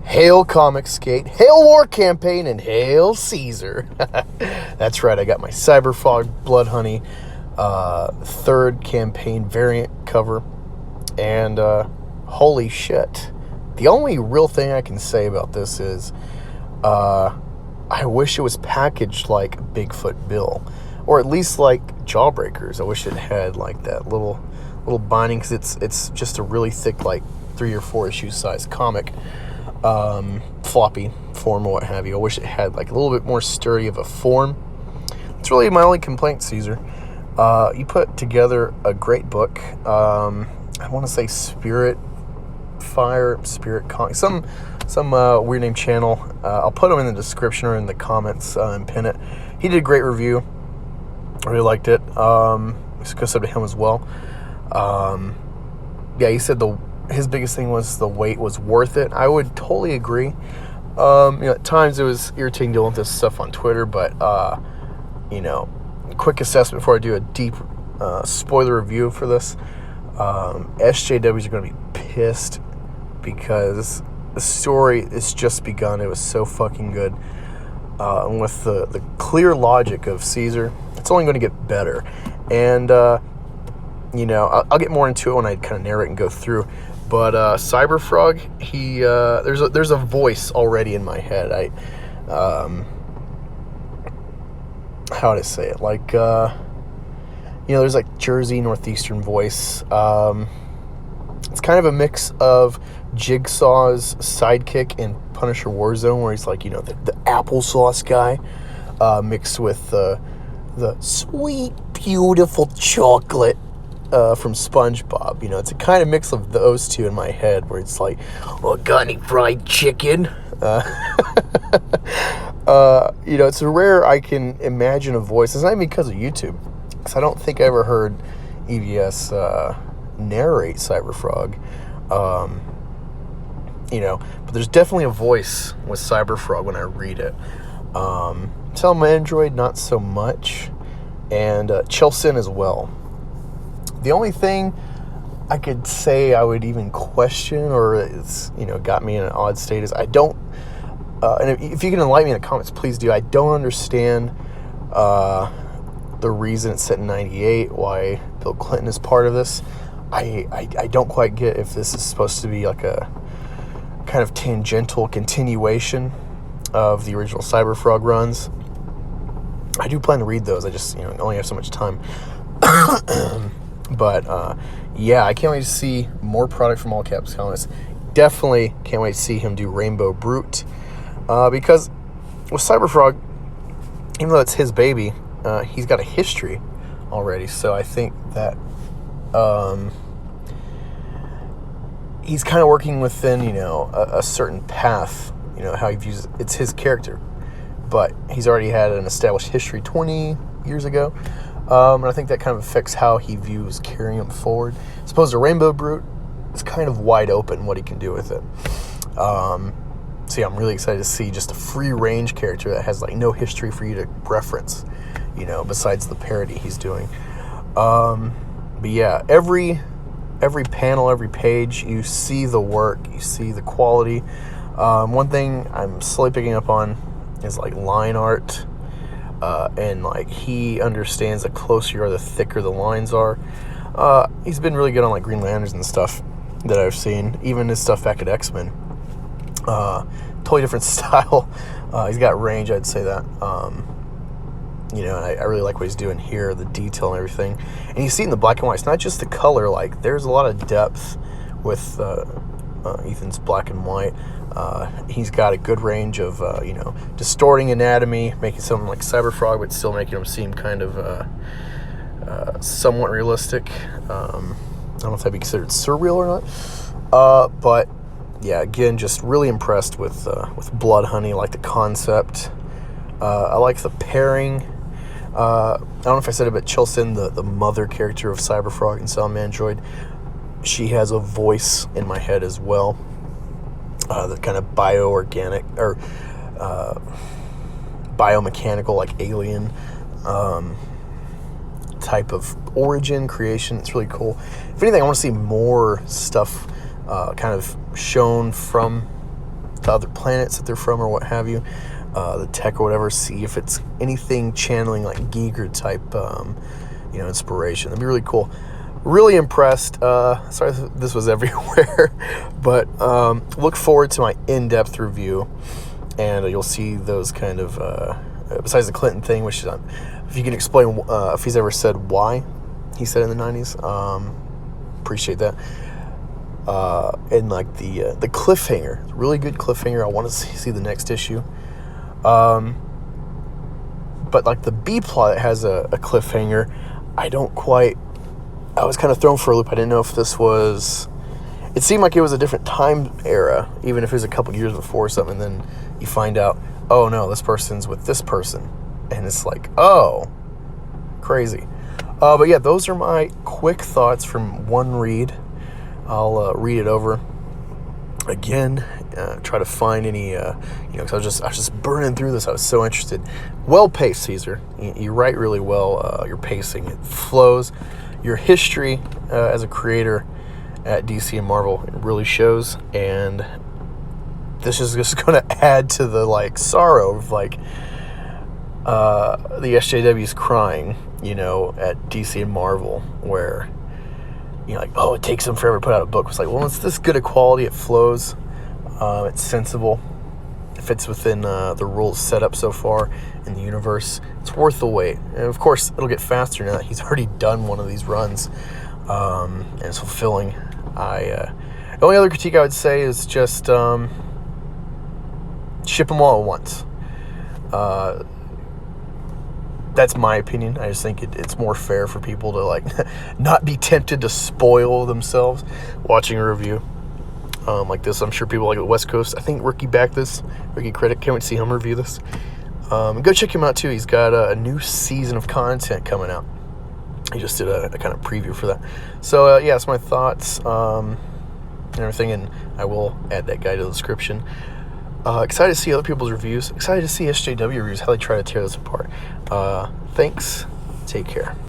Hail Comicsgate, hail War Campaign, and hail Caesar. That's right, I got my CYBERFROG Bloodhoney third campaign variant cover. And holy shit. The only real thing I can say about this is I wish it was packaged like Bigfoot Bill. Or at least like Jawbreakers. I wish it had like that little binding, because it's just a really thick, like 3 or 4 issue size comic. Floppy form or what have you. I wish it had like a little bit more sturdy of a form. It's really my only complaint, Caesar. You put together a great book. I want to say Spirit Comic, some weird name channel. I'll put them in the description or in the comments and pin it. He did a great review. I really liked it. It's good to him as well. Yeah, he said his biggest thing was the wait was worth it. I would totally agree. At times it was irritating dealing with this stuff on Twitter, but quick assessment before I do a deep spoiler review for this. SJWs are going to be pissed because the story is just begun. It was so fucking good. And with the clear logic of Caesar, it's only going to get better. And, I'll get more into it when I kind of narrate and go through. But CYBERFROG, there's a voice already in my head. How would I say it? Like, there's like Jersey Northeastern voice. It's kind of a mix of Jigsaw's sidekick in Punisher Warzone, where he's like, the applesauce guy, mixed with the sweet, beautiful chocolate from SpongeBob. It's a kind of mix of those two in my head, where it's like, got any fried chicken? It's rare I can imagine a voice. It's not even because of YouTube, because I don't think I ever heard EVS narrate CYBERFROG. But there's definitely a voice with CYBERFROG when I read it. Tell Android not so much, and Chilson as well. The only thing I could say I would even question, or it's got me in an odd state, is I don't. And if you can enlighten me in the comments, please do. I don't understand the reason it's set in '98. Why Bill Clinton is part of this. I don't quite get if this is supposed to be like a kind of tangential continuation of the original CYBERFROG runs. I do plan to read those. I just only have so much time. But yeah, I can't wait to see more product from All Caps Comics. Definitely can't wait to see him do Rainbow Brute. Because with CYBERFROG, even though it's his baby, he's got a history already. So I think that he's kind of working within, a certain path, how he views it. It's his character. But he's already had an established history 20 years ago. And I think that kind of affects how he views carrying him forward. As opposed to Rainbow Brute, it's kind of wide open what he can do with it. So yeah, I'm really excited to see just a free range character that has like no history for you to reference, besides the parody he's doing. But yeah, every panel, every page, you see the work, you see the quality. One thing I'm slowly picking up on is like line art, and like he understands the closer you are, the thicker the lines are. He's been really good on like Green Lanterns and stuff that I've seen, even his stuff back at X-Men. Totally different style. He's got range, I'd say that. And I really like what he's doing here, the detail and everything. And you see it in the black and white. It's not just the color. Like, there's a lot of depth with Ethan's black and white. He's got a good range of, distorting anatomy, making something like CYBERFROG, but still making him seem kind of somewhat realistic. I don't know if that'd be considered surreal or not. But yeah, again, just really impressed with Bloodhoney. I like the concept. I like the pairing. I don't know if I said it, but Chilson, the mother character of CYBERFROG and Salamandroid, she has a voice in my head as well. The kind of bioorganic or biomechanical, like alien type of origin creation. It's really cool. If anything, I want to see more stuff kind of shown from the other planets that they're from or what have you, the tech or whatever, see if it's anything channeling like Giger type, inspiration. That'd be really cool. Really impressed. Sorry this was everywhere, but look forward to my in-depth review, and you'll see those kind of, besides the Clinton thing, which is, if you can explain if he's ever said why he said in the 90s, appreciate that. And like the cliffhanger, really good cliffhanger. I want to see the next issue. But like the B plot has a cliffhanger. I was kind of thrown for a loop. I didn't know if this was, it seemed like it was a different time era, even if it was a couple years before or something, and then you find out, oh no, this person's with this person. And it's like, oh, crazy. But yeah, those are my quick thoughts from one read. I'll read it over again, try to find any, because I was just burning through this. I was so interested. Well-paced, Caesar. You write really well. Your pacing, it flows. Your history as a creator at DC and Marvel, it really shows. And this is just going to add to the sorrow of the SJWs crying, at DC and Marvel, where it takes them forever to put out a book. It's like, well, it's this good a quality. It flows. It's sensible. It fits within the rules set up so far in the universe. It's worth the wait. And of course, it'll get faster now that he's already done one of these runs, and it's fulfilling. The only other critique I would say is just ship them all at once. That's my opinion. I just think it's more fair for people to not be tempted to spoil themselves watching a review like this. I'm sure people like the West Coast. I think Ricky backed this. Ricky Critic. Can't wait to see him review this. Go check him out too. He's got a new season of content coming out. He just did a kind of preview for that. So yeah, that's my thoughts and everything, and I will add that guy to the description. Excited to see other people's reviews. Excited to see SJW reviews, how they try to tear this apart. Thanks. Take care.